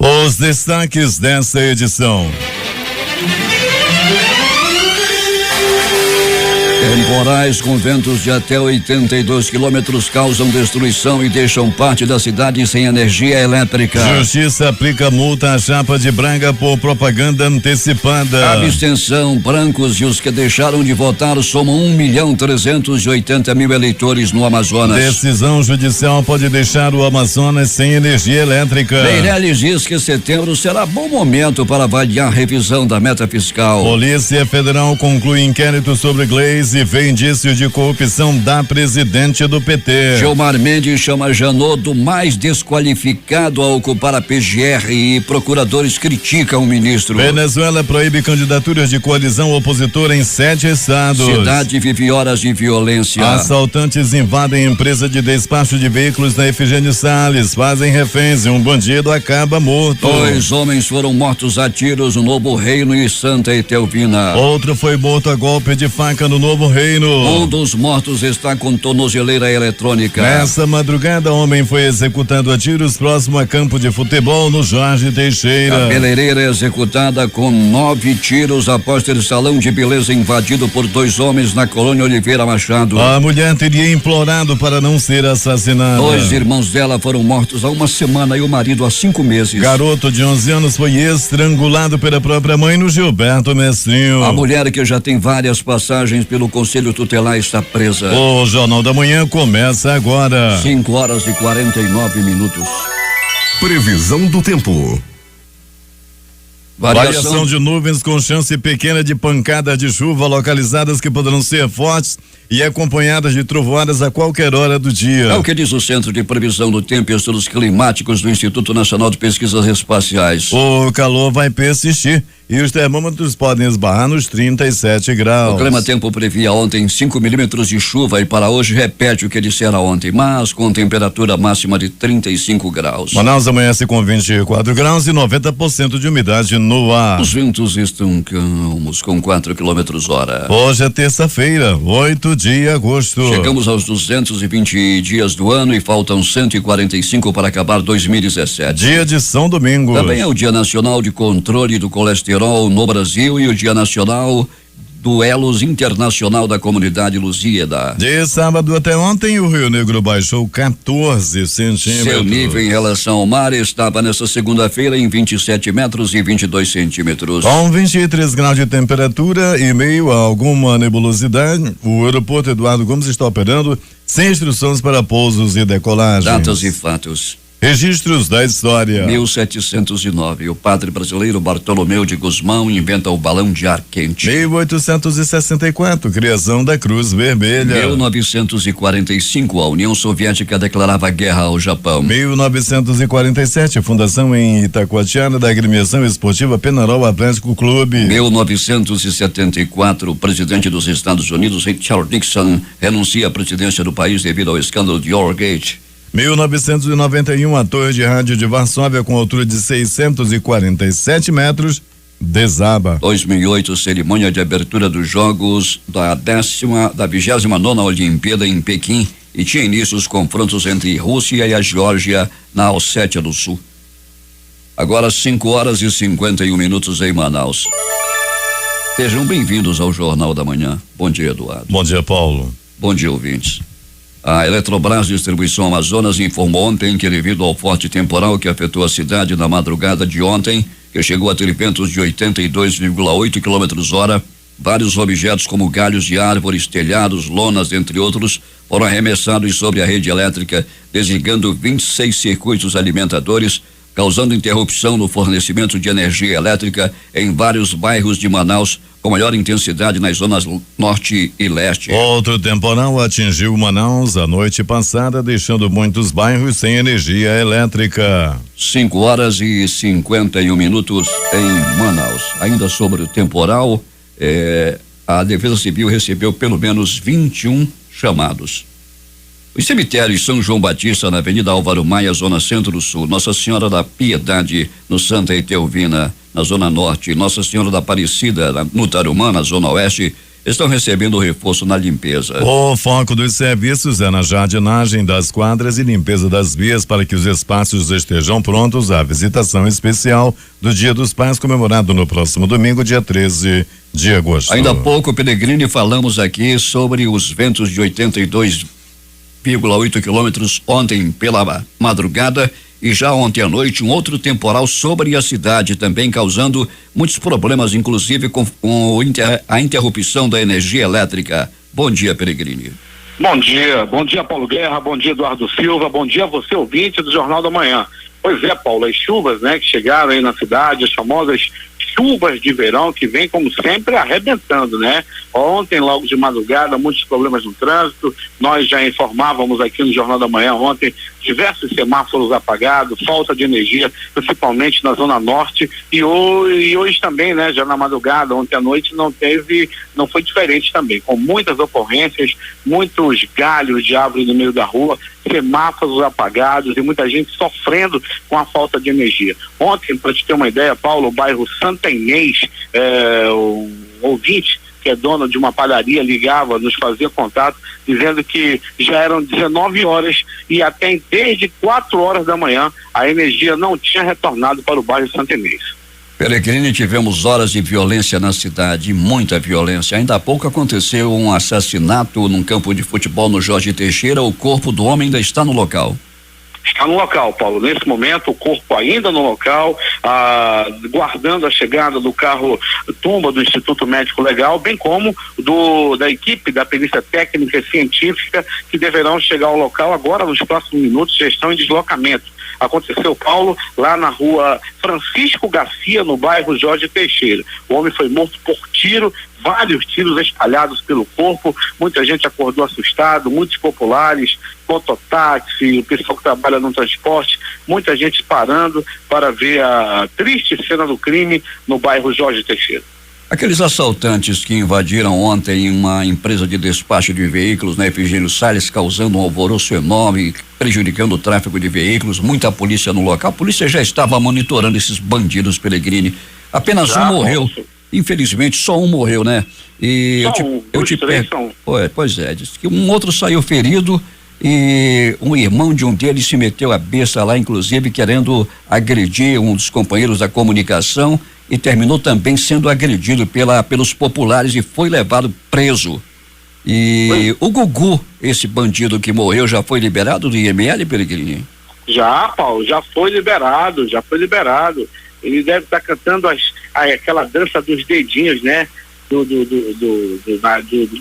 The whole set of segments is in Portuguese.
Os destaques desta edição. Temporais com ventos de até 82 quilômetros causam destruição e deixam parte da cidade sem energia elétrica. Justiça aplica multa à chapa de Braga por propaganda antecipada. Abstenção, brancos e os que deixaram de votar somam 1.380.000 eleitores no Amazonas. Decisão judicial pode deixar o Amazonas sem energia elétrica. Meirelles diz que setembro será bom momento para avaliar a revisão da meta fiscal. Polícia Federal conclui inquérito sobre Gleisi e vê indício de corrupção da presidente do PT. Gilmar Mendes chama Janot do mais desqualificado a ocupar a PGR e procuradores criticam o ministro. Venezuela proíbe candidaturas de coalizão opositora em 7 estados. Cidade vive horas de violência. Assaltantes invadem empresa de despacho de veículos na Efigênio Salles, fazem reféns e um bandido acaba morto. 2 homens foram mortos a tiros no Novo Reino e Santa Etelvina. Outro foi morto a golpe de faca no Novo Reino. Um dos mortos está com tornozeleira eletrônica. Nessa madrugada, homem foi executado a tiros próximo a campo de futebol no Jorge Teixeira. Cabeleireira executada com 9 tiros após ter salão de beleza invadido por 2 homens na colônia Oliveira Machado. A mulher teria implorado para não ser assassinada. 2 irmãos dela foram mortos há 1 semana e o marido há 5 meses. Garoto de 11 anos foi estrangulado pela própria mãe no Gilberto Mestrinho. A mulher que já tem várias passagens pelo Conselho Tutelar está presa. O Jornal da Manhã começa agora. 5h49. Previsão do tempo. Variação de nuvens com chance pequena de pancada de chuva localizadas que poderão ser fortes e acompanhadas de trovoadas a qualquer hora do dia. É o que diz o Centro de Previsão do Tempo e Estudos Climáticos do Instituto Nacional de Pesquisas Espaciais. O calor vai persistir e os termômetros podem esbarrar nos 37 graus. O Clima Tempo previa ontem 5 milímetros de chuva e para hoje repete o que dissera ontem, mas com temperatura máxima de 35 graus. Manaus amanhece com 24 graus e 90% de umidade no ar. Os ventos estão calmos com 4 quilômetros hora. Hoje é terça-feira, 8 de agosto. Chegamos aos 220 dias do ano e faltam 145 para acabar 2017. Dia de São Domingos. Também é o Dia Nacional de Controle do Colesterol no Brasil e o Dia Nacional do Elos Internacional da Comunidade Lusíada. De sábado até ontem, o Rio Negro baixou 14 centímetros. Seu nível em relação ao mar estava nesta segunda-feira em 27 metros e 22 centímetros. Com 23 graus de temperatura e meio a alguma nebulosidade, o aeroporto Eduardo Gomes está operando sem instruções para pousos e decolagens. Datas e fatos. Registros da história. 1709, o padre brasileiro Bartolomeu de Gusmão inventa o balão de ar quente. 1864, criação da Cruz Vermelha. 1945, a União Soviética declarava guerra ao Japão. 1947, fundação em Itacoatiara da agremiação esportiva Penarol Atlético Clube. 1974, o presidente dos Estados Unidos, Richard Nixon, renuncia à presidência do país devido ao escândalo de Watergate. 1991, a torre de rádio de Varsóvia com altura de 647 metros desaba. 2008, cerimônia de abertura dos Jogos da 29ª Olimpíada em Pequim e tinha início os confrontos entre Rússia e a Geórgia na Ossétia do Sul. Agora 5h51 em Manaus. Sejam bem-vindos ao Jornal da Manhã. Bom dia, Eduardo. Bom dia, Paulo. Bom dia, ouvintes. A Eletrobras Distribuição Amazonas informou ontem que, devido ao forte temporal que afetou a cidade na madrugada de ontem, que chegou a ter ventos de 82,8 km/h, vários objetos como galhos de árvores, telhados, lonas, entre outros, foram arremessados sobre a rede elétrica, desligando 26 circuitos alimentadores, causando interrupção no fornecimento de energia elétrica em vários bairros de Manaus, com maior intensidade nas zonas norte e leste. Outro temporal atingiu Manaus a noite passada, deixando muitos bairros sem energia elétrica. 5h51 em Manaus. Ainda sobre o temporal, a Defesa Civil recebeu pelo menos 21 chamados. Os cemitérios São João Batista, na Avenida Álvaro Maia, Zona Centro-Sul, Nossa Senhora da Piedade, no Santa Etelvina, na Zona Norte, Nossa Senhora da Aparecida, no Tarumã, na Zona Oeste, estão recebendo reforço na limpeza. O foco dos serviços é na jardinagem das quadras e limpeza das vias para que os espaços estejam prontos à visitação especial do Dia dos Pais, comemorado no próximo domingo, dia 13 de agosto. Ainda há pouco, Pellegrini, falamos aqui sobre os ventos de 82,8 quilômetros ontem pela madrugada. E já ontem à noite, um outro temporal sobre a cidade, também causando muitos problemas, inclusive com a interrupção da energia elétrica. Bom dia, Pellegrini. Bom dia, Paulo Guerra, bom dia, Eduardo Silva, bom dia a você, ouvinte do Jornal da Manhã. Pois é, Paulo, as chuvas, né, que chegaram aí na cidade, as famosas chuvas de verão que vem, como sempre, arrebentando, né? Ontem, logo de madrugada, muitos problemas no trânsito. Nós já informávamos aqui no Jornal da Manhã ontem diversos semáforos apagados, falta de energia, principalmente na Zona Norte. E hoje também, né? Já na madrugada, ontem à noite, não foi diferente também, com muitas ocorrências, muitos galhos de árvore no meio da rua, semáforos apagados e muita gente sofrendo com a falta de energia. Ontem, para te ter uma ideia, Paulo, o bairro Santa Inês, o ouvinte que é dono de uma padaria ligava, nos fazia contato, dizendo que já eram 19 horas e até desde 4 horas da manhã a energia não tinha retornado para o bairro Santa Inês. Pellegrini, tivemos horas de violência na cidade, muita violência. Ainda há pouco aconteceu um assassinato num campo de futebol no Jorge Teixeira. O corpo do homem ainda está no local. Está no local, Paulo. Nesse momento, o corpo ainda no local, guardando a chegada do carro tumba do Instituto Médico Legal, bem como da equipe da perícia técnica e científica, que deverão chegar ao local agora nos próximos minutos. Já estão em deslocamento. Aconteceu, Paulo, lá na rua Francisco Garcia, no bairro Jorge Teixeira. O homem foi morto por tiro, vários tiros espalhados pelo corpo. Muita gente acordou assustado, muitos populares, mototáxi, o pessoal que trabalha no transporte, muita gente parando para ver a triste cena do crime no bairro Jorge Teixeira. Aqueles assaltantes que invadiram ontem uma empresa de despacho de veículos na Efigênio Salles, causando um alvoroço enorme, prejudicando o tráfego de veículos, muita polícia no local. A polícia já estava monitorando esses bandidos, Pellegrini. Apenas um morreu. Infelizmente, só um morreu, né? E eu te pergunto. Pois é, disse que um outro saiu ferido e um irmão de um deles se meteu a besta lá, inclusive querendo agredir um dos companheiros da comunicação, e terminou também sendo agredido pelos populares e foi levado preso. E o Gugu, esse bandido que morreu, já foi liberado do IML, Pellegrini? Já, Paulo, já foi liberado. Ele deve estar cantando aquela dança dos dedinhos, né? Do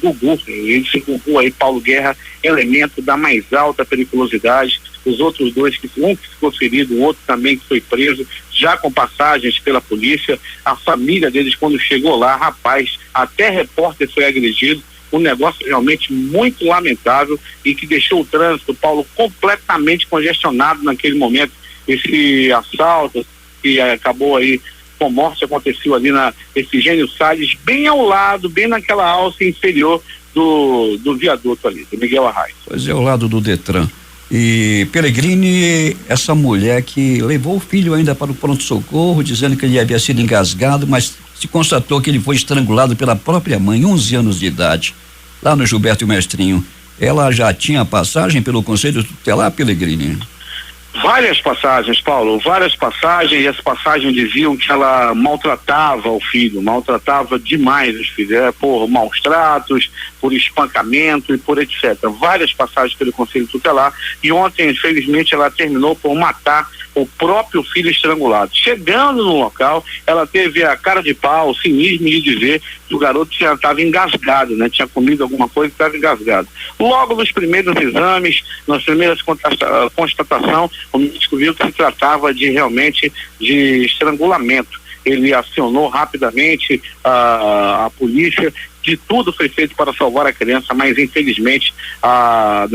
Gugu. Esse Gugu aí, Paulo Guerra, elemento da mais alta periculosidade. Os outros dois, um que ficou ferido, o outro também que foi preso, já com passagens pela polícia. A família deles, quando chegou lá, rapaz, até repórter foi agredido. Um negócio realmente muito lamentável e que deixou o trânsito, Paulo, completamente congestionado naquele momento. Esse assalto que acabou aí com morte aconteceu ali na Efigênio Salles, bem ao lado, bem naquela alça inferior do viaduto ali, do Miguel Arraes. Pois é, ao lado do Detran. E Pellegrini, essa mulher que levou o filho ainda para o pronto-socorro, dizendo que ele havia sido engasgado, mas se constatou que ele foi estrangulado pela própria mãe, 11 anos de idade, lá no Gilberto Mestrinho. Ela já tinha passagem pelo Conselho Tutelar, Pellegrini? Várias passagens, Paulo, e as passagens diziam que ela maltratava o filho, maltratava demais os filhos, por maus tratos, por espancamento e por etc. Várias passagens pelo Conselho Tutelar, e ontem, infelizmente, ela terminou por matar o próprio filho estrangulado. Chegando no local, ela teve a cara de pau, o cinismo de dizer que o garoto estava engasgado, né? Tinha comido alguma coisa e estava engasgado. Logo nos primeiros exames, nas primeiras constatação, o médico viu que se tratava realmente de estrangulamento. Ele acionou rapidamente a polícia. De tudo foi feito para salvar a criança, mas infelizmente a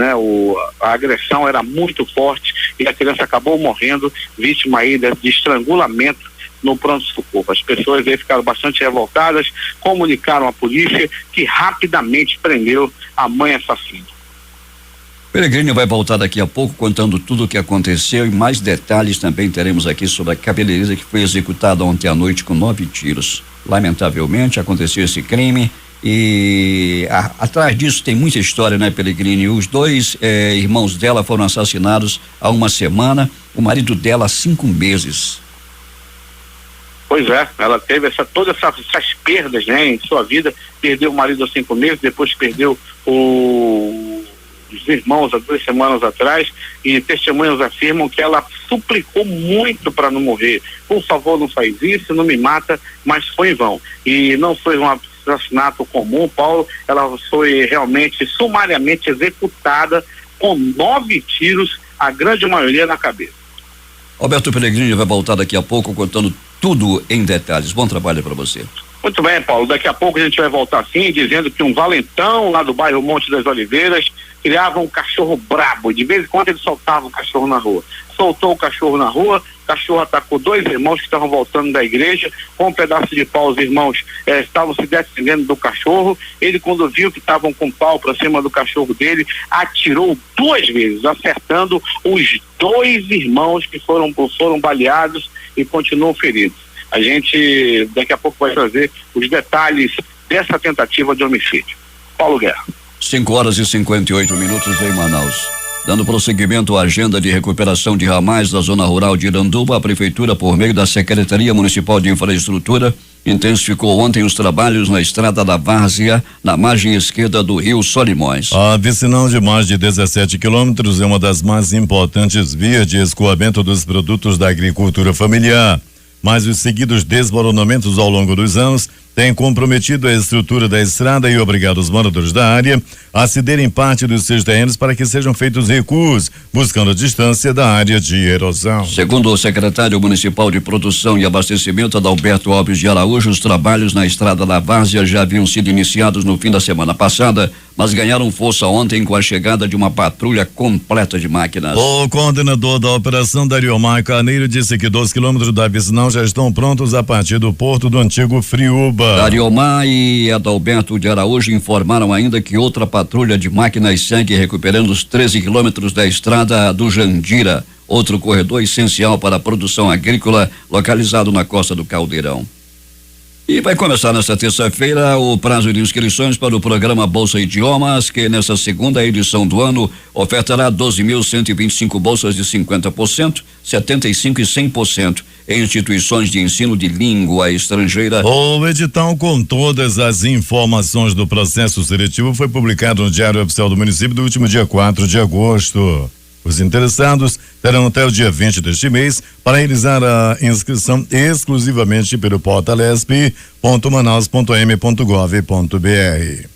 agressão era muito forte e a criança acabou morrendo, vítima aí de estrangulamento no pronto-socorro. As pessoas aí ficaram bastante revoltadas, comunicaram à polícia, que rapidamente prendeu a mãe assassina. Pellegrini vai voltar daqui a pouco contando tudo o que aconteceu e mais detalhes também teremos aqui sobre a cabeleireira que foi executada ontem à noite com 9 tiros. Lamentavelmente aconteceu esse crime E atrás disso tem muita história, né, Pelegrini? Os dois irmãos dela foram assassinados há uma semana, o marido dela há 5 meses. Pois é, ela teve todas essas perdas, né, em sua vida. Perdeu o marido há 5 meses, depois perdeu os irmãos há 2 semanas atrás, e testemunhas afirmam que ela suplicou muito para não morrer. Por favor, não faz isso, não me mata, mas foi em vão. E não foi um assassinato comum, Paulo, ela foi realmente sumariamente executada com 9 tiros, a grande maioria na cabeça. Roberto Pelegrini vai voltar daqui a pouco contando tudo em detalhes. Bom trabalho para você. Muito bem, Paulo, daqui a pouco a gente vai voltar sim, dizendo que um valentão lá do bairro Monte das Oliveiras criava um cachorro brabo. De vez em quando ele soltava o cachorro na rua. Soltou o cachorro na rua, o cachorro atacou 2 irmãos que estavam voltando da igreja. Com um pedaço de pau, os irmãos estavam se defendendo do cachorro. Ele, quando viu que estavam com pau para cima do cachorro dele, atirou 2 vezes, acertando os 2 irmãos que foram baleados e continuam feridos. A gente daqui a pouco vai trazer os detalhes dessa tentativa de homicídio. Paulo Guerra. 5h58 em Manaus. Dando prosseguimento à agenda de recuperação de ramais da zona rural de Iranduba, a prefeitura, por meio da Secretaria Municipal de Infraestrutura, intensificou ontem os trabalhos na estrada da Várzea, na margem esquerda do rio Solimões. A vicinal de mais de 17 quilômetros é uma das mais importantes vias de escoamento dos produtos da agricultura familiar. Mas os seguidos desmoronamentos ao longo dos anos têm comprometido a estrutura da estrada e obrigado os moradores da área a cederem parte dos seus terrenos para que sejam feitos recuos, buscando a distância da área de erosão. Segundo o secretário municipal de Produção e Abastecimento, Adalberto Alves de Araújo, os trabalhos na estrada da Várzea já haviam sido iniciados no fim da semana passada, mas ganharam força ontem com a chegada de uma patrulha completa de máquinas. O coordenador da operação, Dariomar Carneiro, disse que 2 quilômetros da vicinal já estão prontos a partir do porto do antigo Friúba. Dariomar e Adalberto de Araújo informaram ainda que outra patrulha de máquinas segue recuperando os 13 quilômetros da estrada do Jandira, outro corredor essencial para a produção agrícola localizado na costa do Caldeirão. E vai começar nesta terça-feira o prazo de inscrições para o programa Bolsa Idiomas, que nessa segunda edição do ano ofertará 12.125 bolsas de 50%, 75% e 100% em instituições de ensino de língua estrangeira. O edital com todas as informações do processo seletivo foi publicado no Diário Oficial do Município do último dia 4 de agosto. Os interessados terão até o dia 20 deste mês para realizar a inscrição exclusivamente pelo portal esp.manaus.m.gov.br.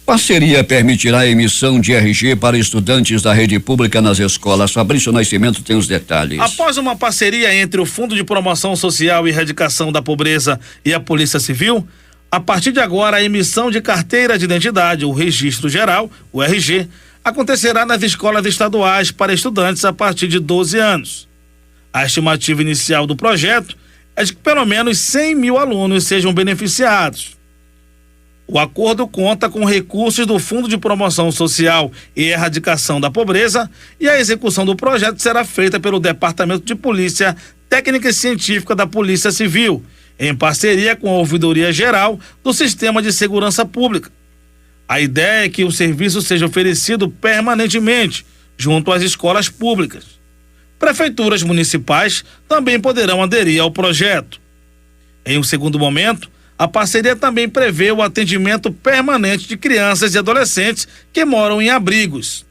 Parceria permitirá a emissão de RG para estudantes da rede pública nas escolas. Fabrício Nascimento tem os detalhes. Após uma parceria entre o Fundo de Promoção Social e Erradicação da Pobreza e a Polícia Civil, a partir de agora a emissão de carteira de identidade, o Registro Geral, o RG, acontecerá nas escolas estaduais para estudantes a partir de 12 anos. A estimativa inicial do projeto é de que pelo menos 100 mil alunos sejam beneficiados. O acordo conta com recursos do Fundo de Promoção Social e Erradicação da Pobreza e a execução do projeto será feita pelo Departamento de Polícia Técnica e Científica da Polícia Civil, em parceria com a Ouvidoria Geral do Sistema de Segurança Pública. A ideia é que o serviço seja oferecido permanentemente junto às escolas públicas. Prefeituras municipais também poderão aderir ao projeto. Em um segundo momento, a parceria também prevê o atendimento permanente de crianças e adolescentes que moram em abrigos.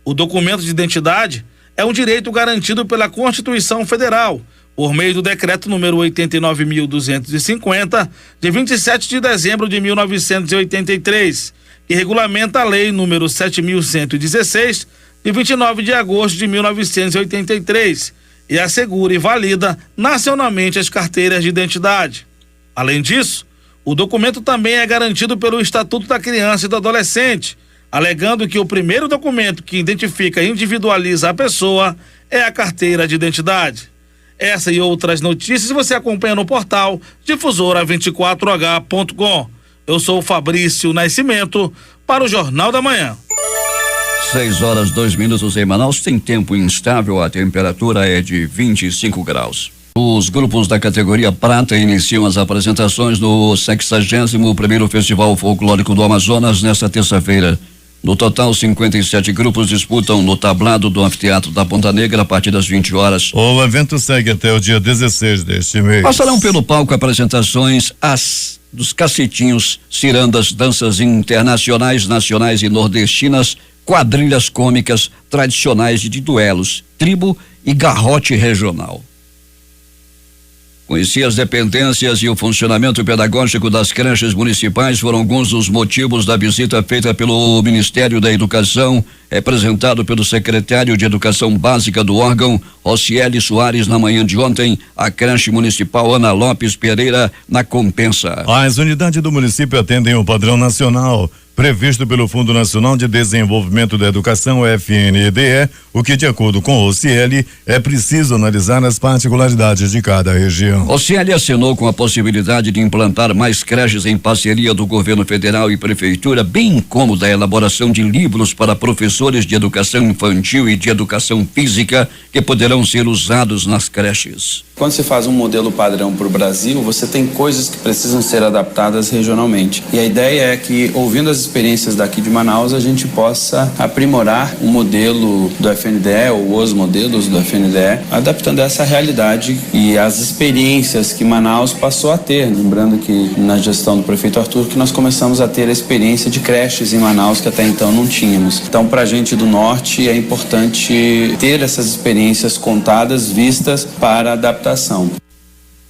O documento de identidade é um direito garantido pela Constituição Federal, por meio do decreto número 89.250, de 27 de dezembro de 1983, que regulamenta a lei número 7.116, de 29 de agosto de 1983, e assegura e valida nacionalmente as carteiras de identidade. Além disso, o documento também é garantido pelo Estatuto da Criança e do Adolescente, alegando que o primeiro documento que identifica e individualiza a pessoa é a carteira de identidade. Essa e outras notícias você acompanha no portal difusora24h.com. Eu sou o Fabrício Nascimento para o Jornal da Manhã. 6h02 em Manaus. Tem tempo instável, a temperatura é de 25 graus. Os grupos da categoria prata iniciam as apresentações no 61º Festival Folclórico do Amazonas nesta terça-feira. No total, 57 grupos disputam no tablado do Anfiteatro da Ponta Negra a partir das 20 horas. O evento segue até o dia 16 deste mês. Passarão pelo palco apresentações dos cacetinhos, cirandas, danças internacionais, nacionais e nordestinas, quadrilhas cômicas tradicionais de duelos, tribo e garrote regional. Conhecer as dependências e o funcionamento pedagógico das creches municipais foram alguns dos motivos da visita feita pelo Ministério da Educação, representado pelo secretário de Educação Básica do órgão, Rocieli Soares, na manhã de ontem, à creche municipal Ana Lopes Pereira, na Compensa. As unidades do município atendem o padrão nacional previsto pelo Fundo Nacional de Desenvolvimento da Educação, FNDE, o que, de acordo com o Rocieli, é preciso analisar as particularidades de cada região. Rocieli assinou com a possibilidade de implantar mais creches em parceria do governo federal e prefeitura, bem como da elaboração de livros para professores de educação infantil e de educação física que poderão ser usados nas creches. Quando você faz um modelo padrão para o Brasil, você tem coisas que precisam ser adaptadas regionalmente. E a ideia é que, ouvindo as experiências daqui de Manaus, a gente possa aprimorar o modelo do FNDE ou os modelos do FNDE, adaptando essa realidade e as experiências que Manaus passou a ter. Lembrando que na gestão do prefeito Arthur que nós começamos a ter a experiência de creches em Manaus que até então não tínhamos. Então, para a gente do norte é importante ter essas experiências contadas, vistas para adaptação.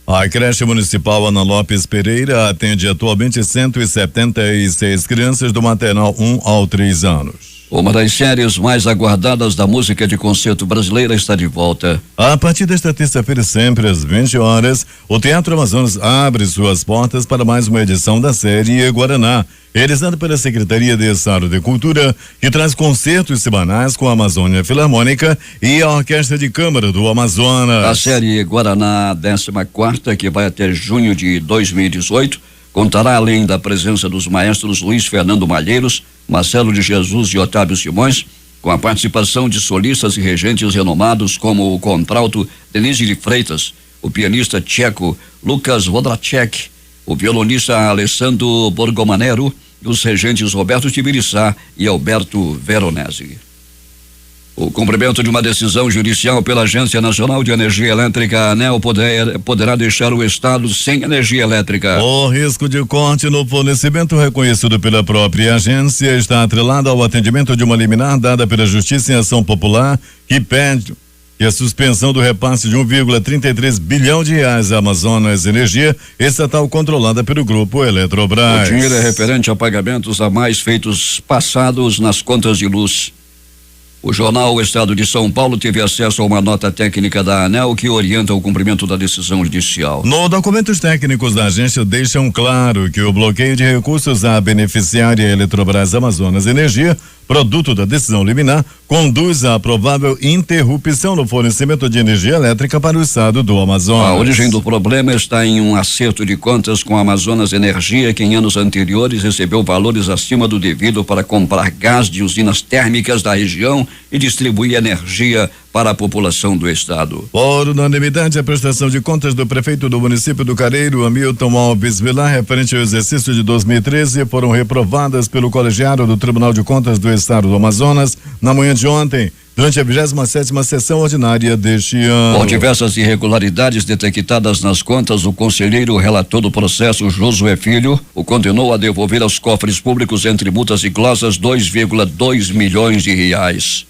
A creche municipal Ana Lopes Pereira atende atualmente 176 crianças do maternal 1 ao 3 anos. Uma das séries mais aguardadas da música de concerto brasileira está de volta. A partir desta terça-feira, sempre às 20 horas, o Teatro Amazonas abre suas portas para mais uma edição da série Guaraná, realizada pela Secretaria de Estado de Cultura, que traz concertos semanais com a Amazônia Filarmônica e a Orquestra de Câmara do Amazonas. A série Guaraná 14ª, que vai até junho de 2018, contará, além da presença dos maestros Luiz Fernando Malheiros, Marcelo de Jesus e Otávio Simões, com a participação de solistas e regentes renomados como o contralto Denise de Freitas, o pianista tcheco Lucas Wodracek, o violonista Alessandro Borgomanero e os regentes Roberto Tibiriçá e Alberto Veronese. O cumprimento de uma decisão judicial pela Agência Nacional de Energia Elétrica, a ANEEL, poderá deixar o estado sem energia elétrica. O risco de corte no fornecimento reconhecido pela própria agência está atrelado ao atendimento de uma liminar dada pela Justiça em Ação Popular, que pede a suspensão do repasse de 1,33 bilhão de reais à Amazonas Energia, estatal controlada pelo grupo Eletrobras. O dinheiro é referente a pagamentos a mais feitos passados nas contas de luz. O jornal O Estado de São Paulo teve acesso a uma nota técnica da ANEEL que orienta o cumprimento da decisão judicial. No documentos técnicos da agência deixam claro que o bloqueio de recursos à beneficiária Eletrobras Amazonas Energia, produto da decisão liminar, conduz à provável interrupção no fornecimento de energia elétrica para o estado do Amazonas. A origem do problema está em um acerto de contas com a Amazonas Energia, que em anos anteriores recebeu valores acima do devido para comprar gás de usinas térmicas da região e distribuir energia para a população do estado. Por unanimidade, a prestação de contas do prefeito do município do Careiro, Hamilton Alves Vilar, referente ao exercício de 2013, foram reprovadas pelo colegiado do Tribunal de Contas do Estado do Amazonas na manhã de ontem, durante a 27ª sessão ordinária deste ano. Por diversas irregularidades detectadas nas contas, o conselheiro relator do processo, Josué Filho, o condenou a devolver aos cofres públicos, entre multas e glosas, 2,2 milhões de reais.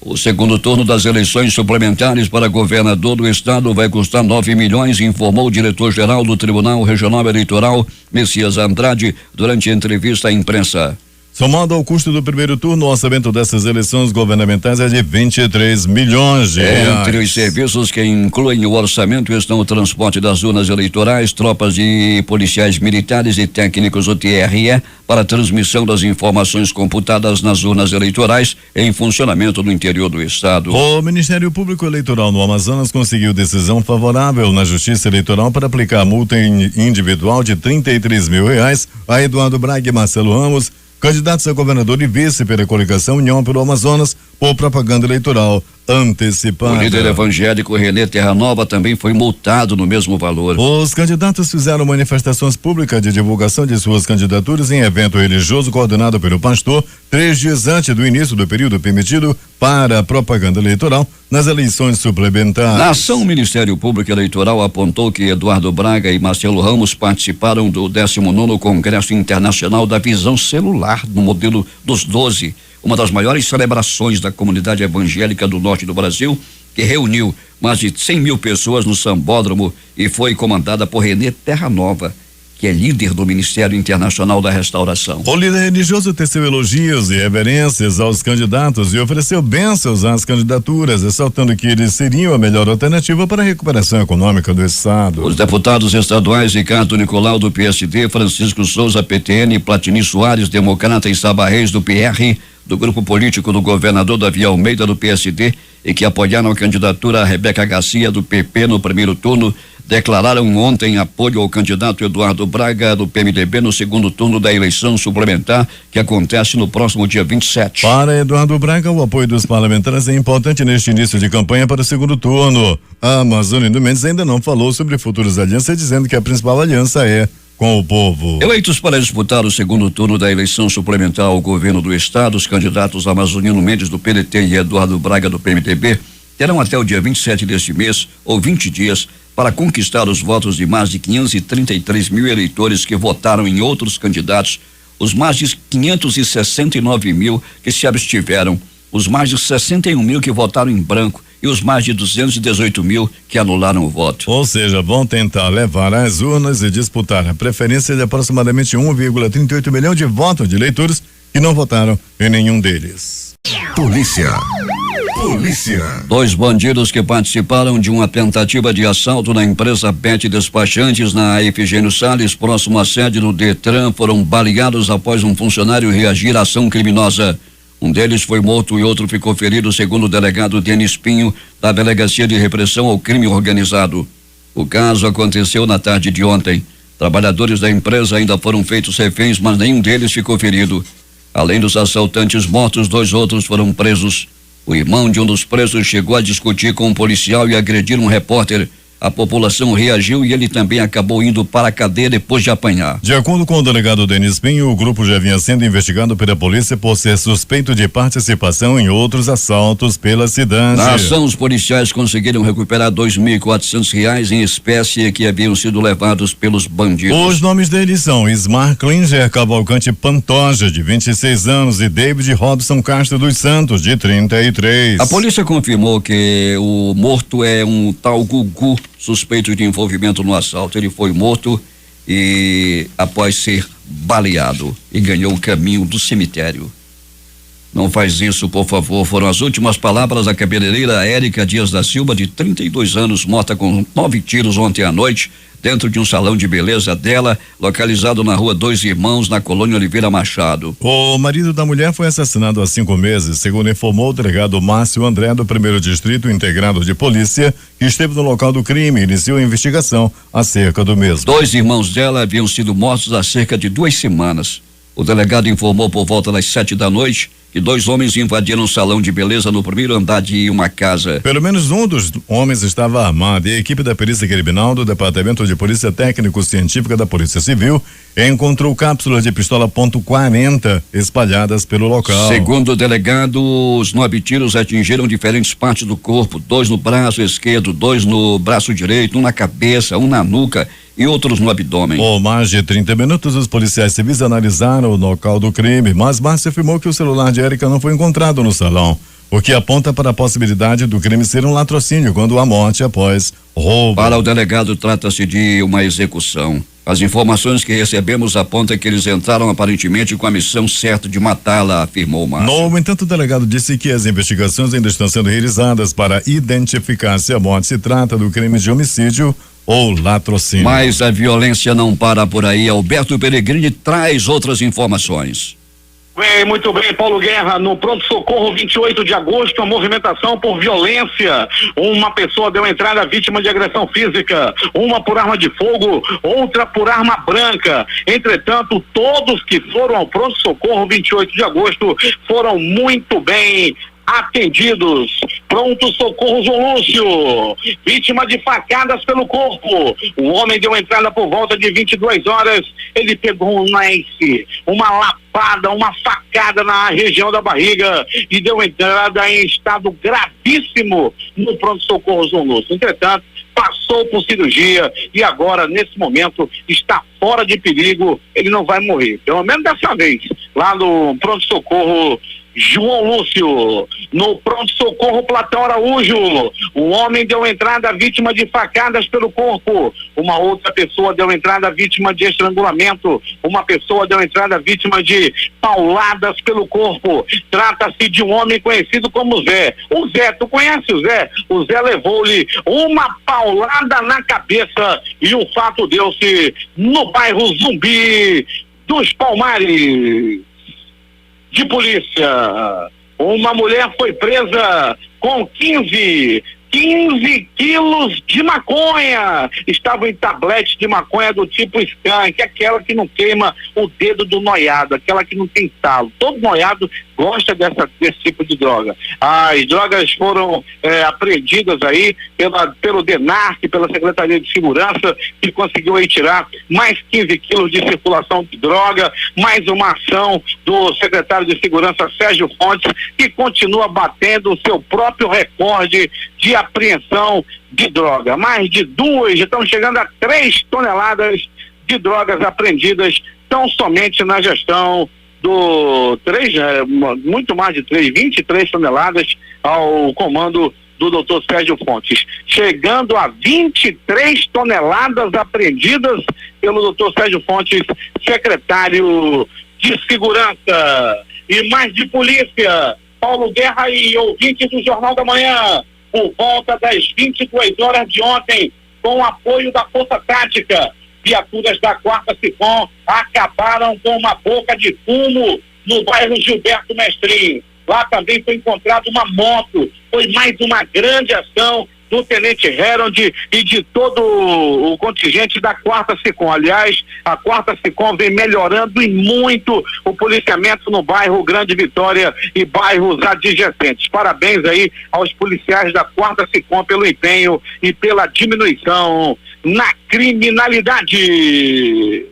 O segundo turno das eleições suplementares para governador do estado vai custar 9 milhões, informou o diretor-geral do Tribunal Regional Eleitoral, Messias Andrade, durante a entrevista à imprensa. Somado ao custo do primeiro turno, o orçamento dessas eleições governamentais é de 23 milhões de reais. Entre os serviços que incluem o orçamento estão o transporte das urnas eleitorais, tropas de policiais militares e técnicos do TRE para a transmissão das informações computadas nas urnas eleitorais em funcionamento no interior do estado. O Ministério Público Eleitoral no Amazonas conseguiu decisão favorável na Justiça Eleitoral para aplicar multa individual de 33 mil reais a Eduardo Braga e Marcelo Ramos, candidatos a governador e vice pela coligação União pelo Amazonas, por propaganda eleitoral antecipada. O líder evangélico Renê Terra Nova também foi multado no mesmo valor. Os candidatos fizeram manifestações públicas de divulgação de suas candidaturas em evento religioso coordenado pelo pastor 3 dias antes do início do período permitido para a propaganda eleitoral nas eleições suplementares. Na ação, o Ministério Público Eleitoral apontou que Eduardo Braga e Marcelo Ramos participaram do 19º Congresso Internacional da Visão Celular no modelo dos 12, uma das maiores celebrações da comunidade evangélica do norte do Brasil, que reuniu mais de 100 mil pessoas no Sambódromo e foi comandada por Renê Terra Nova, que é líder do Ministério Internacional da Restauração. O líder religioso teceu elogios e reverências aos candidatos e ofereceu bênçãos às candidaturas, ressaltando que eles seriam a melhor alternativa para a recuperação econômica do Estado. Os deputados estaduais Ricardo Nicolau do PSD, Francisco Souza PTN, Platini Soares, Democrata e Saba Reis do PR, do grupo político do governador Davi Almeida do PSD e que apoiaram a candidatura Rebeca Garcia do PP no primeiro turno, declararam ontem apoio ao candidato Eduardo Braga do PMDB no segundo turno da eleição suplementar que acontece no próximo dia 27. Para Eduardo Braga, o apoio dos parlamentares é importante neste início de campanha para o segundo turno. A Amazônia Mendes ainda não falou sobre futuras alianças, dizendo que a principal aliança é com o povo. Eleitos para disputar o segundo turno da eleição suplementar ao governo do estado, os candidatos Amazoniano Mendes do PDT e Eduardo Braga do PMDB terão até o dia 27 deste mês, ou 20 dias, para conquistar os votos de mais de 533 mil eleitores que votaram em outros candidatos, os mais de 569 mil que se abstiveram, os mais de 61 mil que votaram em branco e os mais de 218 mil que anularam o voto. Ou seja, vão tentar levar às urnas e disputar a preferência de aproximadamente 1,38 milhão de votos de eleitores que não votaram em nenhum deles. Polícia. 2 bandidos que participaram de uma tentativa de assalto na empresa Pet Despachantes na Efigênio Salles, próximo à sede do Detran, foram baleados após um funcionário reagir à ação criminosa. Um deles foi morto e outro ficou ferido, segundo o delegado Denis Pinho, da Delegacia de Repressão ao Crime Organizado. O caso aconteceu na tarde de ontem. Trabalhadores da empresa ainda foram feitos reféns, mas nenhum deles ficou ferido. Além dos assaltantes mortos, 2 outros foram presos. O irmão de um dos presos chegou a discutir com um policial e agredir um repórter. A população reagiu e ele também acabou indo para a cadeia depois de apanhar. De acordo com o delegado Denis Pinho, o grupo já vinha sendo investigado pela polícia por ser suspeito de participação em outros assaltos pela cidade. Na ação, os policiais conseguiram recuperar R$2.400 em espécie que haviam sido levados pelos bandidos. Os nomes deles são Ismar Klinger Cavalcante Pantoja, de 26 anos, e David Robson Castro dos Santos, de 33. A polícia confirmou que o morto é um tal Gugu, suspeito de envolvimento no assalto. Ele foi morto e após ser baleado e ganhou o caminho do cemitério. Não faz isso, por favor, foram as últimas palavras da cabeleireira Érica Dias da Silva, de 32 anos, morta com 9 tiros ontem à noite, dentro de um salão de beleza dela, localizado na rua 2 Irmãos, na colônia Oliveira Machado. O marido da mulher foi assassinado há 5 meses, segundo informou o delegado Márcio André, do 1º Distrito Integrado de Polícia, que esteve no local do crime e iniciou a investigação acerca do mesmo. 2 irmãos dela haviam sido mortos há cerca de 2 semanas. O delegado informou por volta das 7 da noite que 2 homens invadiram um salão de beleza no primeiro andar de uma casa. Pelo menos um dos homens estava armado e a equipe da perícia criminal do Departamento de Polícia Técnico-Científica da Polícia Civil encontrou cápsulas de pistola .40 espalhadas pelo local. Segundo o delegado, os 9 tiros atingiram diferentes partes do corpo, 2 no braço esquerdo, 2 no braço direito, 1 na cabeça, 1 na nuca e outros no abdômen. Por mais de 30 minutos, os policiais civis analisaram o local do crime, mas Márcio afirmou que o celular de Érica não foi encontrado no salão, o que aponta para a possibilidade do crime ser um latrocínio, quando a morte após roubo. Para o delegado, trata-se de uma execução. As informações que recebemos apontam que eles entraram aparentemente com a missão certa de matá-la, afirmou Márcio. No entanto, o delegado disse que as investigações ainda estão sendo realizadas para identificar se a morte se trata do crime de homicídio ou latrocínio. Mas a violência não para por aí. Alberto Peregrini traz outras informações. Bem, muito bem, Paulo Guerra, no pronto-socorro 28 de agosto, a movimentação por violência. Uma pessoa deu entrada vítima de agressão física, uma por arma de fogo, outra por arma branca. Entretanto, todos que foram ao pronto-socorro 28 de agosto foram muito bem atendidos. Pronto socorro João Lúcio, vítima de facadas pelo corpo. O homem deu entrada por volta de 22 horas. Ele pegou um knife, uma lapada, uma facada na região da barriga e deu entrada em estado gravíssimo no pronto socorro João Lúcio. Entretanto, passou por cirurgia e agora, nesse momento, está fora de perigo. Ele não vai morrer, pelo menos dessa vez, lá no pronto-socorro João Lúcio. No pronto-socorro Platão Araújo, o homem deu entrada vítima de facadas pelo corpo. Uma outra pessoa deu entrada vítima de estrangulamento. Uma pessoa deu entrada vítima de pauladas pelo corpo. Trata-se de um homem conhecido como Zé. O Zé, tu conhece o Zé? O Zé levou-lhe uma paulada na cabeça e o fato deu-se no bairro Zumbi dos Palmares. De polícia, uma mulher foi presa com 15 quilos de maconha. Estava em tablete de maconha do tipo skunk, aquela que não queima o dedo do noiado, aquela que não tem talo. Todo noiado gosta desse tipo de droga. As drogas foram apreendidas aí pelo DENARC, pela Secretaria de Segurança, que conseguiu aí tirar mais 15 quilos de circulação de droga, mais uma ação do secretário de Segurança, Sérgio Fontes, que continua batendo o seu próprio recorde de apreensão de droga. Mais de 2, estão chegando a 3 toneladas de drogas apreendidas tão somente na gestão muito mais de 23 toneladas ao comando do doutor Sérgio Fontes, chegando a 23 toneladas apreendidas pelo doutor Sérgio Fontes, secretário de Segurança. E mais de polícia, Paulo Guerra e ouvinte do Jornal da Manhã, por volta das 22 horas de ontem, com o apoio da Força Tática, viaturas da 4ª SICOM acabaram com uma boca de fumo no bairro Gilberto Mestrinho. Lá também foi encontrada uma moto. Foi mais uma grande ação do Tenente Herold e de todo o contingente da 4ª SICOM. Aliás, a 4ª SICOM vem melhorando e muito o policiamento no bairro Grande Vitória e bairros adjacentes. Parabéns aí aos policiais da 4ª SICOM pelo empenho e pela diminuição na criminalidade.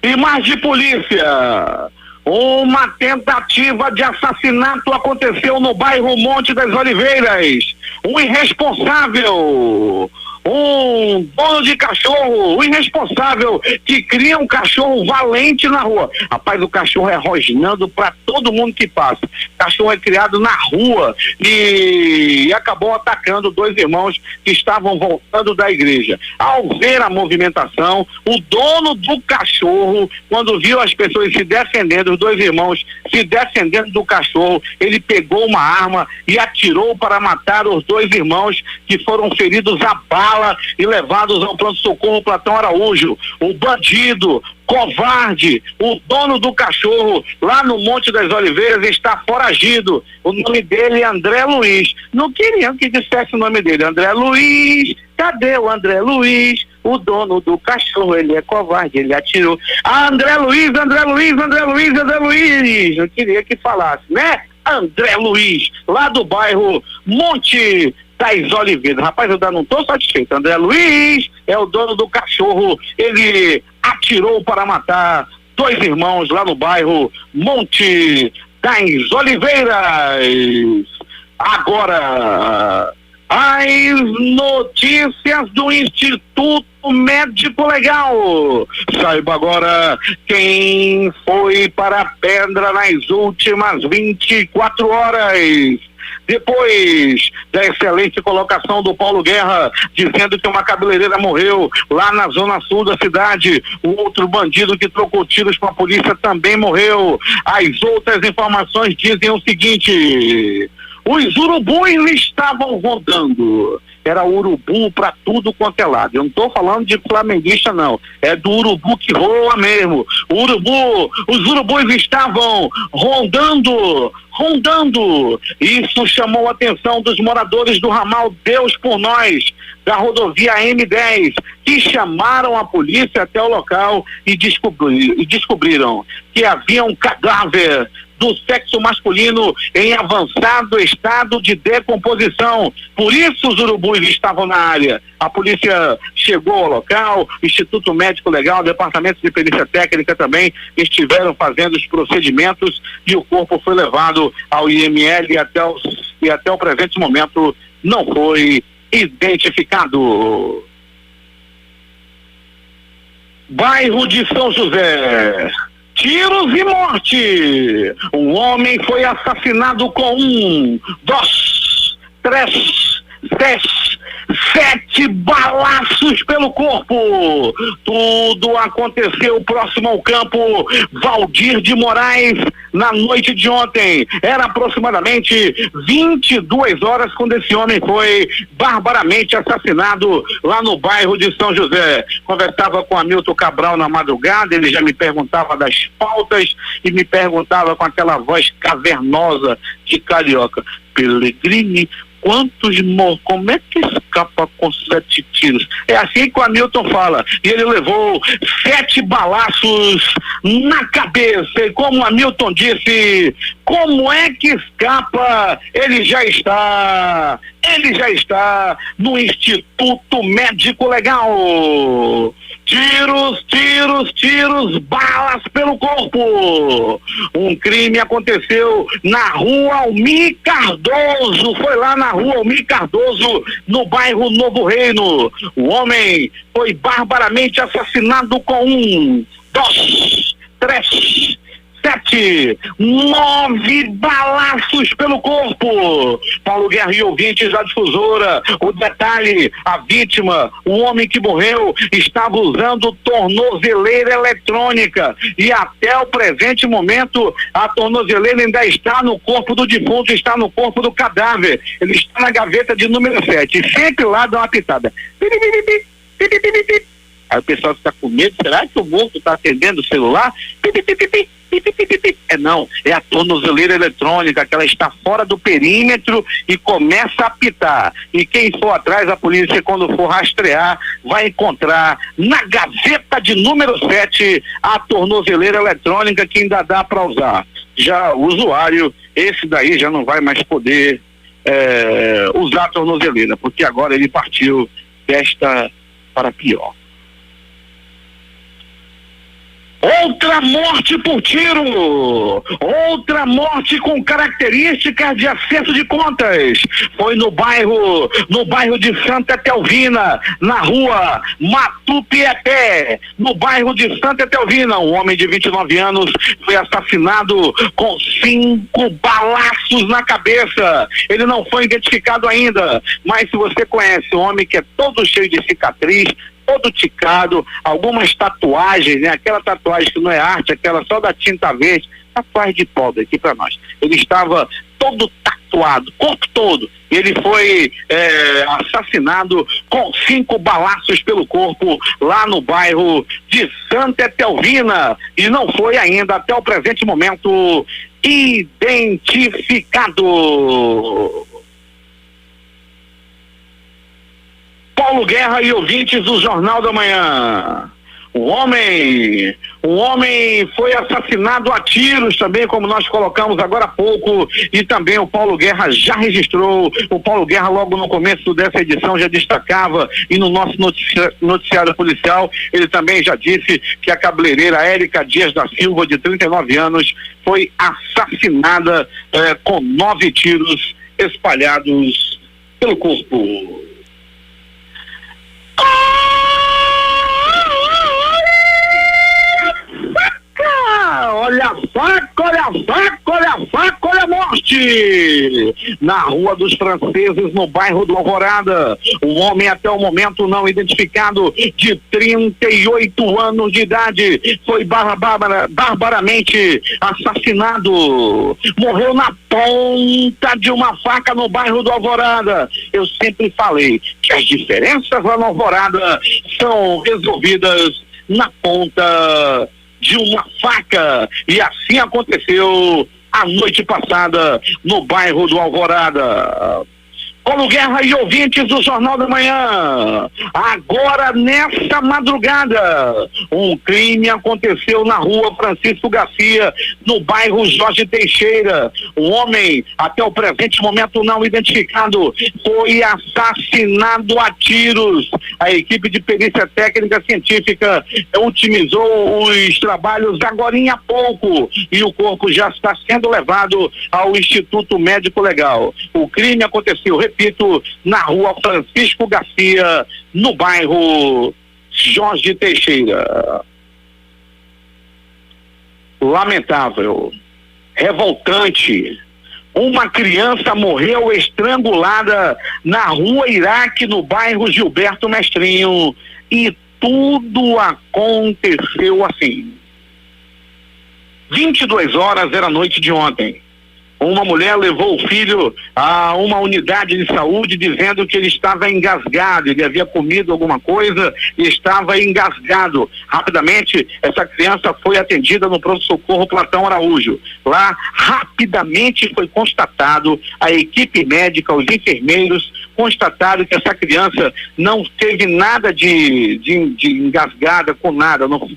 E mais de polícia. Uma tentativa de assassinato aconteceu no bairro Monte das Oliveiras. Um irresponsável, um dono de cachorro, um irresponsável que cria um cachorro valente na rua. Rapaz, o cachorro é rosnando para todo mundo que passa. O cachorro é criado na rua e acabou atacando 2 irmãos que estavam voltando da igreja. Ao ver a movimentação, o dono do cachorro, quando viu as pessoas se defendendo, os 2 irmãos se defendendo do cachorro, ele pegou uma arma e atirou para matar os 2 irmãos que foram feridos a bala e levados ao pronto-socorro Platão Araújo. O bandido, covarde, o dono do cachorro lá no Monte das Oliveiras está foragido. O nome dele é André Luiz. Não queriam que dissesse o nome dele. André Luiz, cadê o André Luiz? O dono do cachorro, ele é covarde, ele atirou. André Luiz, André Luiz, André Luiz, André Luiz. Eu queria que falasse, né? André Luiz, lá do bairro Monte das Oliveiras. Rapaz, eu ainda não estou satisfeito. André Luiz é o dono do cachorro. Ele atirou para matar 2 irmãos lá no bairro Monte das Oliveiras. Agora, as notícias do Instituto Médico Legal. Saiba agora quem foi para a pedra nas últimas 24 horas. Depois da excelente colocação do Paulo Guerra, dizendo que uma cabeleireira morreu lá na zona sul da cidade, o outro bandido que trocou tiros com a polícia também morreu. As outras informações dizem o seguinte: os urubus estavam rodando. Era urubu para tudo quanto é lado. Eu não estou falando de flamenguista, não. É do urubu que rola mesmo. Os urubus estavam rondando. Isso chamou a atenção dos moradores do ramal Deus por Nós, da rodovia M10, que chamaram a polícia até o local e descobriram que havia um cadáver do sexo masculino em avançado estado de decomposição. Por isso os urubus estavam na área. A polícia chegou ao local, Instituto Médico Legal, Departamento de Perícia Técnica também estiveram fazendo os procedimentos e o corpo foi levado ao IML e até o presente momento não foi identificado. Bairro de São José. Tiros e morte. Um homem foi assassinado com 1, 2, 3, 7 balaços pelo corpo. Tudo aconteceu próximo ao campo Valdir de Moraes na noite de ontem. Era aproximadamente 22 horas quando esse homem foi barbaramente assassinado lá no bairro de São José. Conversava com Hamilton Cabral na madrugada, ele já me perguntava das faltas e me perguntava com aquela voz cavernosa de carioca: Pellegrini, como é que escapa com 7 tiros? É assim que o Hamilton fala. E ele levou 7 balaços na cabeça. E como o Hamilton disse, como é que escapa? Ele já está no Instituto Médico Legal. Tiros, balas pelo corpo. Um crime aconteceu na Rua Almir Cardoso. Foi lá na Rua Almir Cardoso, no bairro Novo Reino. O homem foi barbaramente assassinado com 1, 2, 3, 7, 9 balaços pelo corpo. Paulo Guerra e ouvintes da Difusora, o detalhe: a vítima, o homem que morreu, estava usando tornozeleira eletrônica e até o presente momento a tornozeleira ainda está no corpo do defunto, está no corpo do cadáver. Ele está na gaveta de número 7 e sempre lá dá uma pitada. Aí o pessoal fica com medo: será que o morto está atendendo o celular? Não, é a tornozeleira eletrônica, que ela está fora do perímetro e começa a apitar. E quem for atrás, a polícia, quando for rastrear, vai encontrar na gaveta de número 7 a tornozeleira eletrônica que ainda dá para usar. Já o usuário, esse daí já não vai mais poder usar a tornozeleira, porque agora ele partiu desta para pior. Outra morte por tiro, outra morte com características de acerto de contas. Foi no bairro de Santa Etelvina, na rua Matupiepé, no bairro de Santa Etelvina. Um homem de 29 anos foi assassinado com 5 balaços na cabeça. Ele não foi identificado ainda, mas se você conhece um homem que é todo cheio de cicatriz, todo ticado, algumas tatuagens, né? Aquela tatuagem que não é arte, aquela só da tinta verde, tatuagem de pobre aqui pra nós. Ele estava todo tatuado, corpo todo. Ele foi assassinado com 5 balaços pelo corpo lá no bairro de Santa Etelvina e não foi ainda até o presente momento identificado. Paulo Guerra e ouvintes do Jornal da Manhã. Um homem foi assassinado a tiros também, como nós colocamos agora há pouco, e também o Paulo Guerra já registrou. O Paulo Guerra, logo no começo dessa edição, já destacava, e no nosso noticiário policial, ele também já disse que a cabeleireira Érica Dias da Silva, de 39 anos, foi assassinada com 9 tiros espalhados pelo corpo. Olha a faca, olha a morte! Na Rua dos Franceses, no bairro do Alvorada, um homem até o momento não identificado, de 38 anos de idade, foi barbaramente assassinado. Morreu na ponta de uma faca no bairro do Alvorada. Eu sempre falei que as diferenças lá no Alvorada são resolvidas na ponta de uma faca, e assim aconteceu a noite passada no bairro do Alvorada. Paulo Guerra e ouvintes do Jornal da Manhã. Agora, nesta madrugada, um crime aconteceu na rua Francisco Garcia, no bairro Jorge Teixeira. Um homem, até o presente momento não identificado, foi assassinado a tiros. A equipe de perícia técnica científica otimizou os trabalhos agorinha há pouco e o corpo já está sendo levado ao Instituto Médico Legal. O crime aconteceu, repito, na rua Francisco Garcia, no bairro Jorge Teixeira. Lamentável, revoltante. Uma criança morreu estrangulada na rua Iraque, no bairro Gilberto Mestrinho, e tudo aconteceu assim. 22 horas era a noite de ontem. Uma mulher levou o filho a uma unidade de saúde dizendo que ele estava engasgado, ele havia comido alguma coisa e estava engasgado. Rapidamente, essa criança foi atendida no pronto-socorro Platão Araújo. Lá, rapidamente foi constatado, a equipe médica, os enfermeiros, constataram que essa criança não teve nada de engasgada com nada, não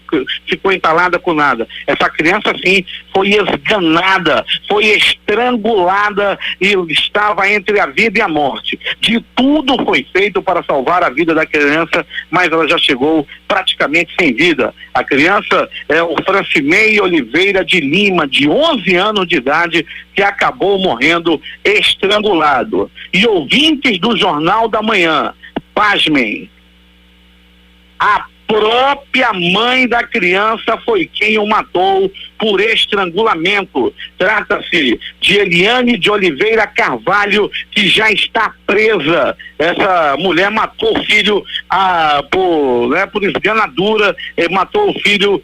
ficou entalada com nada. Essa criança, sim, foi esganada, foi estrangulada e estava entre a vida e a morte. De tudo foi feito para salvar a vida da criança, mas ela já chegou praticamente sem vida. A criança é o Francimei Oliveira de Lima, de 11 anos de idade, que acabou morrendo estrangulado. E ouvintes do Jornal da Manhã, pasmem, a própria mãe da criança foi quem o matou por estrangulamento. Trata-se de Eliane de Oliveira Carvalho, que já está presa. Essa mulher matou o filho por esganadura, matou o filho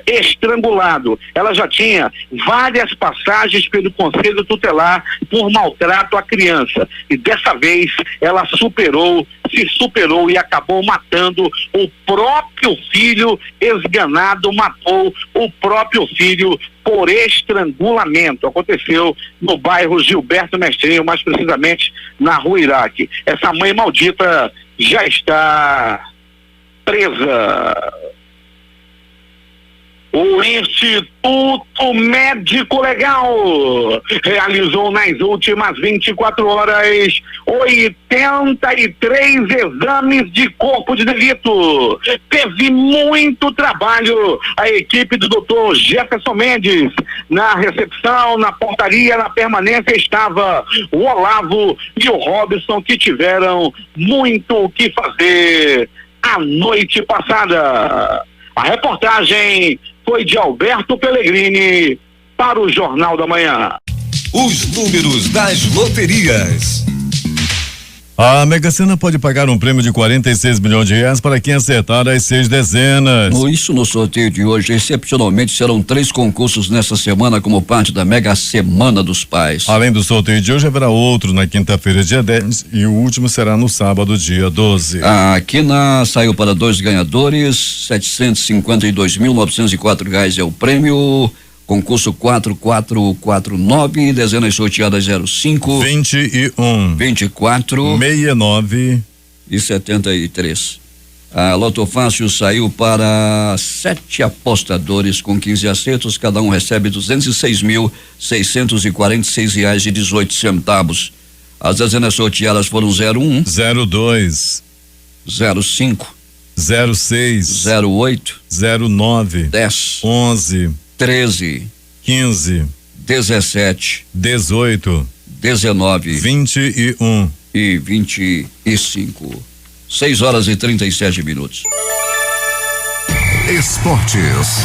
estrangulado. Ela já tinha várias passagens pelo Conselho Tutelar por maltrato à criança. E dessa vez ela se superou e acabou matando o próprio filho esganado, matou o próprio filho por estrangulamento. Aconteceu no bairro Gilberto Mestrinho, mais precisamente na rua Iraque. Essa mãe maldita já está presa. O Instituto Médico Legal realizou nas últimas 24 horas 83 exames de corpo de delito. Teve muito trabalho a equipe do Dr. Jefferson Mendes. Na recepção, na portaria, na permanência estava o Olavo e o Robson, que tiveram muito o que fazer a noite passada. A reportagem foi de Alberto Pellegrini para o Jornal da Manhã. Os números das loterias. A Mega Sena pode pagar um prêmio de 46 milhões de reais para quem acertar as 6 dezenas. Isso no sorteio de hoje. Excepcionalmente serão 3 concursos nessa semana como parte da Mega Semana dos Pais. Além do sorteio de hoje, haverá outro na quinta-feira, dia 10, e o último será no sábado, dia 12. A Quina saiu para 2 ganhadores, R$752.904 é o prêmio. Concurso 4449, dezenas sorteadas 05, 21, 24, 69 e 73. A Loto Fácil saiu para 7 apostadores com 15 acertos, cada um recebe R$206.646,18. As dezenas sorteadas foram 01, 02, 05, 06, 08, 09, 10, 11, 13, 15, 17, 18, 19, 21 e 25. 6 horas e 37 minutos. Esportes.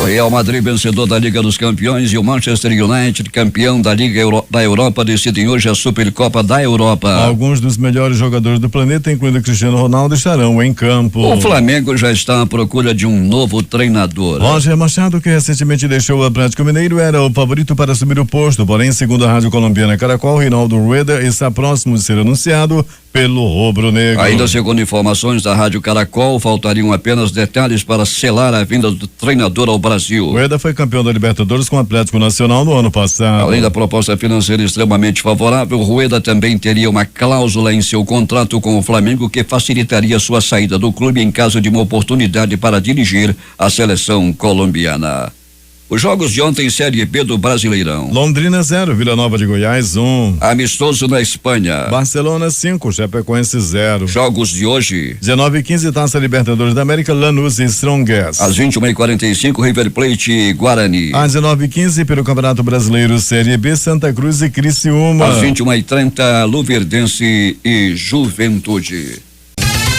O Real Madrid, vencedor da Liga dos Campeões, e o Manchester United, campeão da Liga da Europa, decidem hoje a Supercopa da Europa. Alguns dos melhores jogadores do planeta, incluindo Cristiano Ronaldo, estarão em campo. O Flamengo já está à procura de um novo treinador. Roger Machado, que recentemente deixou o Atlético Mineiro, era o favorito para assumir o posto, porém, segundo a rádio colombiana Caracol, Reinaldo Rueda está próximo de ser anunciado pelo rubro-negro. Ainda segundo informações da rádio Caracol, faltariam apenas detalhes para selar a vinda do treinador ao ao Brasil. O Eda foi campeão da Libertadores com o Atlético Nacional no ano passado. Além da proposta financeira extremamente favorável, o Rueda também teria uma cláusula em seu contrato com o Flamengo que facilitaria sua saída do clube em caso de uma oportunidade para dirigir a seleção colombiana. Os jogos de ontem, Série B do Brasileirão. Londrina 0, Vila Nova de Goiás 1. Amistoso na Espanha. Barcelona 5, Chapecoense 0. Jogos de hoje. 19h15, Taça Libertadores da América, Lanús e Strongest. Às 21h45, River Plate e Guarani. Às 19h15, pelo Campeonato Brasileiro Série B, Santa Cruz e Criciúma. Às 21h30, Luverdense e Juventude.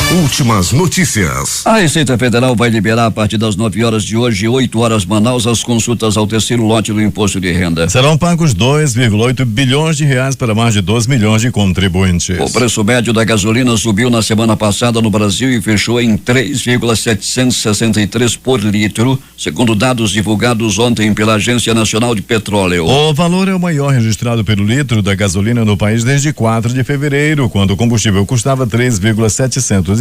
Últimas notícias. A Receita Federal vai liberar a partir das 9 horas de hoje, 8 horas Manaus, as consultas ao terceiro lote do imposto de renda. Serão pagos 2,8 bilhões de reais para mais de 2 milhões de contribuintes. O preço médio da gasolina subiu na semana passada no Brasil e fechou em 3,763 por litro, segundo dados divulgados ontem pela Agência Nacional de Petróleo. O valor é o maior registrado pelo litro da gasolina no país desde 4 de fevereiro, quando o combustível custava 3,766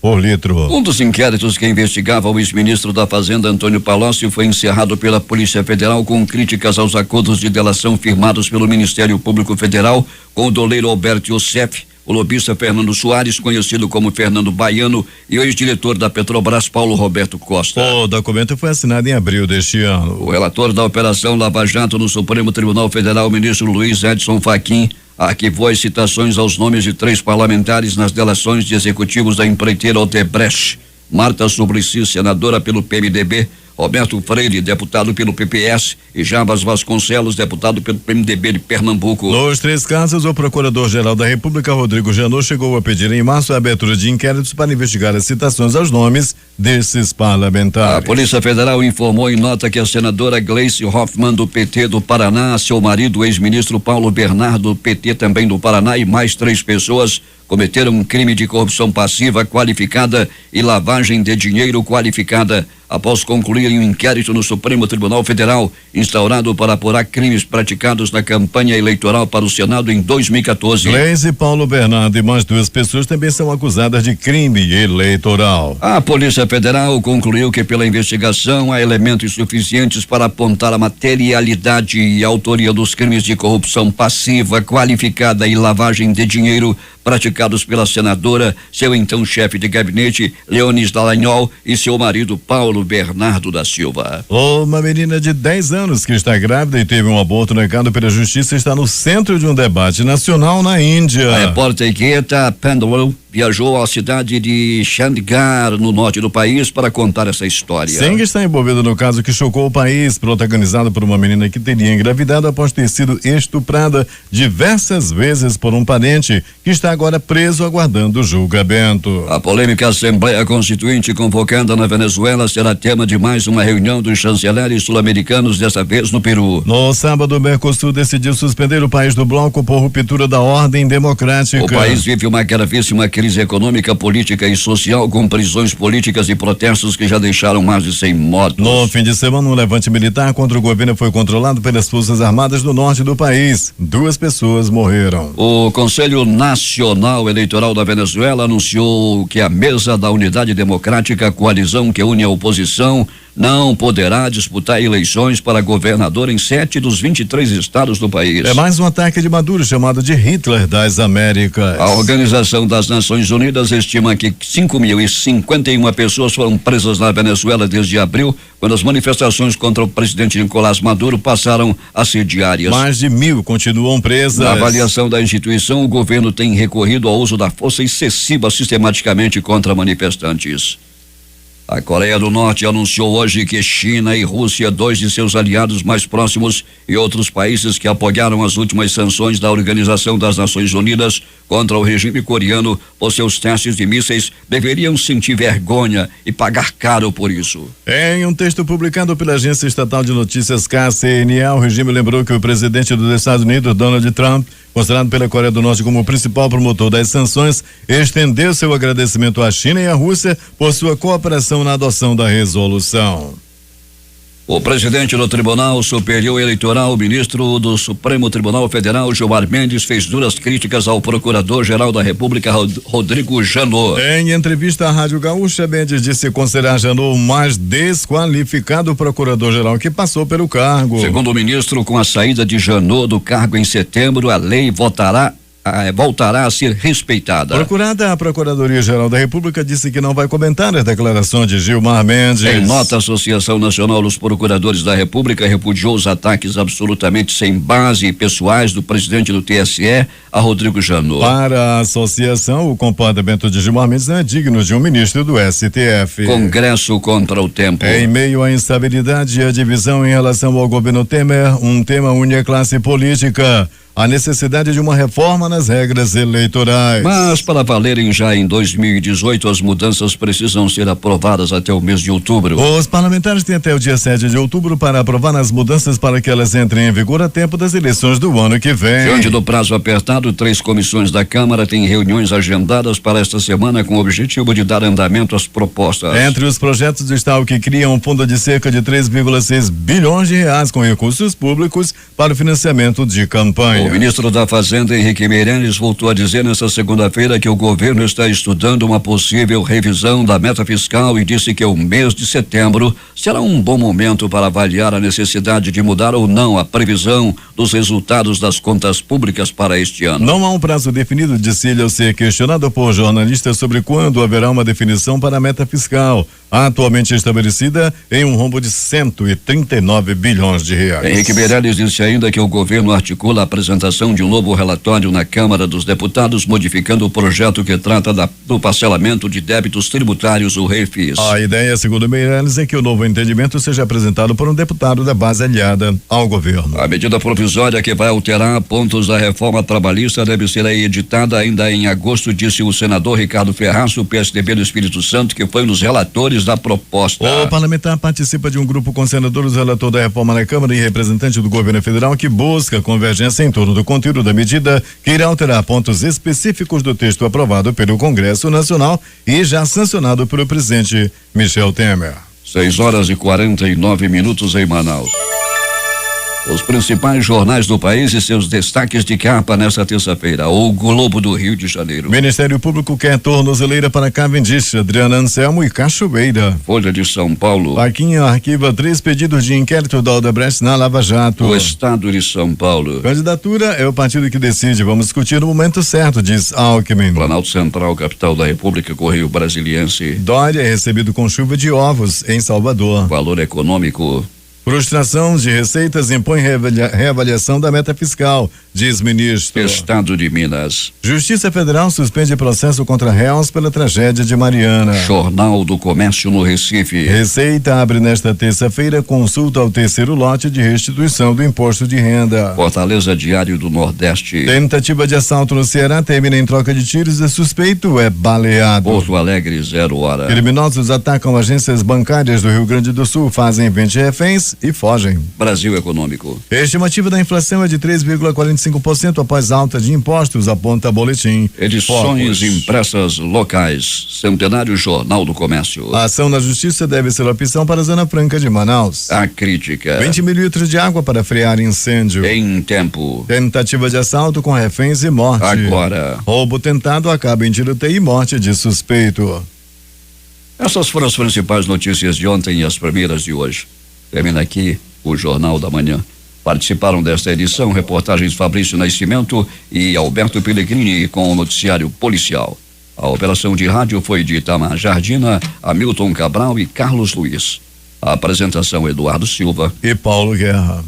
por litro. Um dos inquéritos que investigava o ex-ministro da Fazenda, Antônio Palocci, foi encerrado pela Polícia Federal com críticas aos acordos de delação firmados pelo Ministério Público Federal com o doleiro Alberto Youssef, o lobista Fernando Soares, conhecido como Fernando Baiano, e o ex-diretor da Petrobras, Paulo Roberto Costa. O documento foi assinado em abril deste ano. O relator da Operação Lava Jato no Supremo Tribunal Federal, o ministro Luiz Edson Fachin, arquivou as citações aos nomes de 3 parlamentares nas delações de executivos da empreiteira Odebrecht: Marta Suplicy, senadora pelo PMDB, Roberto Freire, deputado pelo PPS, e Jarbas Vasconcelos, deputado pelo PMDB de Pernambuco. Nos 3 casos, o Procurador-Geral da República, Rodrigo Janot, chegou a pedir em março a abertura de inquéritos para investigar as citações aos nomes desses parlamentares. A Polícia Federal informou em nota que a senadora Gleice Hoffmann, do PT do Paraná, seu marido, o ex-ministro Paulo Bernardo, PT também do Paraná, e mais 3 pessoas cometeram um crime de corrupção passiva qualificada e lavagem de dinheiro qualificada após concluírem um inquérito no Supremo Tribunal Federal instaurado para apurar crimes praticados na campanha eleitoral para o Senado em 2014. Gleice, Paulo Bernardo e mais 2 pessoas também são acusadas de crime eleitoral. A Polícia Federal concluiu que pela investigação há elementos suficientes para apontar a materialidade e autoria dos crimes de corrupção passiva qualificada e lavagem de dinheiro praticados pela senadora, seu então chefe de gabinete, Leonis Dallagnol, e seu marido, Paulo Bernardo da Silva. Uma menina de 10 anos que está grávida e teve um aborto negado pela justiça está no centro de um debate nacional na Índia. A repórter Gita Pandwell viajou à cidade de Chandigarh, no norte do país, para contar essa história. Singh está envolvido no caso que chocou o país, protagonizado por uma menina que teria engravidado após ter sido estuprada diversas vezes por um parente, que está agora preso aguardando julgamento. A polêmica Assembleia Constituinte convocada na Venezuela será tema de mais uma reunião dos chanceleres sul-americanos, dessa vez no Peru. No sábado, o Mercosul decidiu suspender o país do bloco por ruptura da ordem democrática. O país vive uma gravíssima crise econômica, política e social, com prisões políticas e protestos que já deixaram mais de 100 mortos. No fim de semana, um levante militar contra o governo foi controlado pelas Forças Armadas do norte do país. 2 pessoas morreram. O Conselho Nacional Eleitoral da Venezuela anunciou que a Mesa da Unidade Democrática, a coalizão que une a oposição, não poderá disputar eleições para governador em 7 dos 23 estados do país. É mais um ataque de Maduro, chamado de Hitler das Américas. A Organização das Nações Unidas estima que 5.051 pessoas foram presas na Venezuela desde abril, quando as manifestações contra o presidente Nicolás Maduro passaram a ser diárias. Mais de 1.000 continuam presas. Na avaliação da instituição, o governo tem recorrido ao uso da força excessiva sistematicamente contra manifestantes. A Coreia do Norte anunciou hoje que China e Rússia, 2 de seus aliados mais próximos, e outros países que apoiaram as últimas sanções da Organização das Nações Unidas contra o regime coreano por seus testes de mísseis, deveriam sentir vergonha e pagar caro por isso. Em um texto publicado pela agência estatal de notícias KCNA, o regime lembrou que o presidente dos Estados Unidos, Donald Trump, considerado pela Coreia do Norte como o principal promotor das sanções, estendeu seu agradecimento à China e à Rússia por sua cooperação na adoção da resolução. O presidente do Tribunal Superior Eleitoral, o ministro do Supremo Tribunal Federal, Gilmar Mendes, fez duras críticas ao Procurador-Geral da República, Rodrigo Janot. Em entrevista à Rádio Gaúcha, Mendes disse considerar Janot o mais desqualificado procurador-geral que passou pelo cargo. Segundo o ministro, com a saída de Janot do cargo em setembro, a lei voltará a ser respeitada. Procurada, a Procuradoria-Geral da República disse que não vai comentar a declaração de Gilmar Mendes. Em nota, a Associação Nacional dos Procuradores da República repudiou os ataques absolutamente sem base e pessoais do presidente do TSE, a Rodrigo Janot. Para a associação, o comportamento de Gilmar Mendes não é digno de um ministro do STF. Congresso contra o tempo. Em meio à instabilidade e à divisão em relação ao governo Temer, um tema une a classe política: a necessidade de uma reforma nas regras eleitorais. Mas para valerem já em 2018, as mudanças precisam ser aprovadas até o mês de outubro. Os parlamentares têm até o dia 7 de outubro para aprovar as mudanças para que elas entrem em vigor a tempo das eleições do ano que vem. Diante do prazo apertado, 3 comissões da Câmara têm reuniões agendadas para esta semana com o objetivo de dar andamento às propostas. Entre os projetos está o que cria um fundo de cerca de 3,6 bilhões de reais com recursos públicos para o financiamento de campanha. O ministro da Fazenda, Henrique Meirelles, voltou a dizer nesta segunda-feira que o governo está estudando uma possível revisão da meta fiscal e disse que o mês de setembro será um bom momento para avaliar a necessidade de mudar ou não a previsão dos resultados das contas públicas para este ano. Não há um prazo definido, disse ele ao ser questionado por jornalistas sobre quando haverá uma definição para a meta fiscal, atualmente estabelecida em um rombo de 139 bilhões de reais. Henrique Meirelles disse ainda que o governo articula a apresentação de um novo relatório na Câmara dos Deputados, modificando o projeto que trata do parcelamento de débitos tributários, o REFIS. A ideia, segundo Meirelles, é que o novo entendimento seja apresentado por um deputado da base aliada ao governo. A medida provisória que vai alterar pontos da reforma trabalhista deve ser editada ainda em agosto, disse o senador Ricardo Ferraço, PSDB do Espírito Santo, que foi um dos relatores da proposta. O parlamentar participa de um grupo com senadores, relator da reforma na Câmara e representante do governo federal, que busca convergência em torno do conteúdo da medida, que irá alterar pontos específicos do texto aprovado pelo Congresso Nacional e já sancionado pelo presidente Michel Temer. 6:49 em Manaus. Os principais jornais do país e seus destaques de capa nesta terça-feira. O Globo do Rio de Janeiro. Ministério Público quer tornozeleira para Cavendish, Adriana Anselmo e Cachoeira. Folha de São Paulo. Parquinha arquiva 3 pedidos de inquérito da Odebrecht na Lava Jato. O Estado de São Paulo. Candidatura é o partido que decide. Vamos discutir no momento certo, diz Alckmin. Planalto Central, capital da República, Correio Brasiliense. Dória é recebido com chuva de ovos em Salvador. Valor econômico. Frustração de receitas impõe reavaliação da meta fiscal, diz ministro. Estado de Minas. Justiça Federal suspende processo contra réus pela tragédia de Mariana. Jornal do Comércio no Recife. Receita abre nesta terça-feira consulta ao terceiro lote de restituição do imposto de renda. Fortaleza, Diário do Nordeste. Tentativa de assalto no Ceará termina em troca de tiros e suspeito é baleado. Porto Alegre, 0 hora. Criminosos atacam agências bancárias do Rio Grande do Sul, fazem 20 reféns e fogem. Brasil Econômico. Estimativa da inflação é de 3,45% após alta de impostos, aponta boletim. Edições impressas locais. Centenário Jornal do Comércio. A ação na justiça deve ser opção para a Zona Franca de Manaus. A crítica. 20 mil litros de água para frear incêndio. Em tempo. Tentativa de assalto com reféns e morte. Agora. Roubo tentado acaba em tiroteio e morte de suspeito. Essas foram as principais notícias de ontem e as primeiras de hoje. Termina aqui o Jornal da Manhã. Participaram desta edição reportagens Fabrício Nascimento e Alberto Pellegrini com o noticiário policial. A operação de rádio foi de Itamar Jardina, Hamilton Cabral e Carlos Luiz. A apresentação Eduardo Silva e Paulo Guerra.